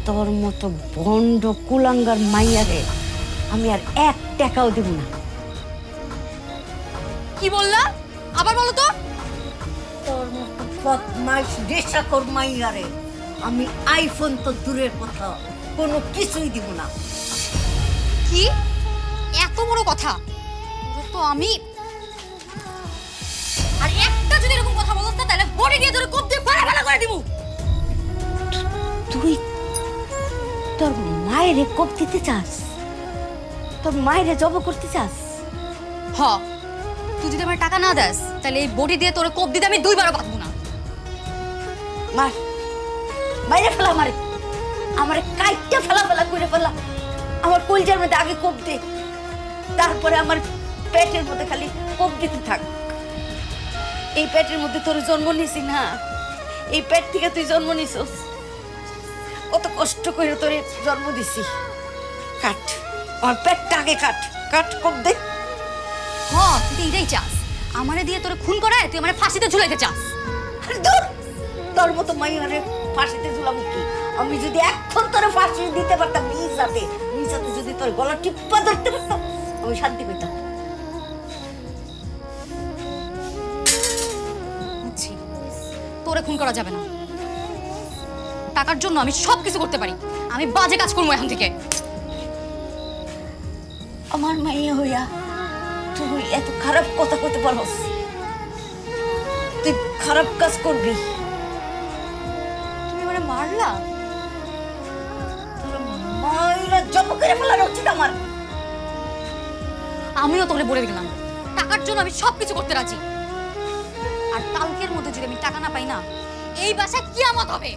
তোর মতো ভণ্ড কুলাঙ্গার মাইয়ারে আমি আর 1 টাকাও দেব না। কি বললা? আবার বলো তো। তোর মতো বদমাইশ নেশাখোর মাইয়ারে আমি আইফোন তো দূরের কথা কোনো কিছুই দিব না। কি এত বড় কথা? তোরে তো আমি আর একটা যদি এরকম কথা বলছ না তাহলে বডি দিয়ে তোরে কোপ দিয়ে ফালা করে দিব। তুই তোর মায়েরে কোপ দিতে চাস? তোর মায়েরে জব করতে চাস? হ, তুই যদি আমার টাকা না দেস তাহলে এই বডি দিয়ে তোরে কোপ দিতে আমি 2 বারও বাঁধবো না। মার, বাইরে ফেলা মারে, আমার কাইটটা ফেলা করে ফেলা। আমার কলজার মধ্যে আগে কোপ দে, তারপরে আমার পেটের মধ্যে খালি কোপ দিতে থাক। এই পেটের মধ্যে তোর জন্ম নিছি না, এই পেট থেকে তুই জন্ম নিছস, কত কষ্ট করে তোরে জন্ম দিছি। কাট, আমার পেটটা আগে কাট, কাট কোপ দে। হ, তুই তো এটাই চাস, আমারে দিয়ে তোরে খুন করায় তুই আমারে ফাঁসিতে ঝুলাইতে চাস। আরে ধুর, তোর মতো মাইয়ারে ফাঁসিতে ঝুলাবো কি? আমি যদি এখন তোরে ফাঁসি দিতে পারতাম নিজাতে যদি তোর গলা টিপ্পা ধরতে পারতাম, আমি শান্তি পেতাম। বুঝছি, তোরে খুন করা যাবে না। টাকার জন্য আমি সব কিছু করতে পারি। আমি বাজে কাজ করবো এখন থেকে। আমার মাইয়া হইয়া তুই এত খারাপ কথা কইতে পারস? তুই খারাপ কাজ করবি? তুমি আমারে মারলা? তোর মাইরা জব করে ফেলার উচিত আমার। আমিও তোরে বলে দিলাম, টাকার জন্য আমি সব কিছু করতে রাজি। আর কালকের মধ্যে যদি আমি টাকা না পাই না, এই বাসায় কিয়ামত হবে।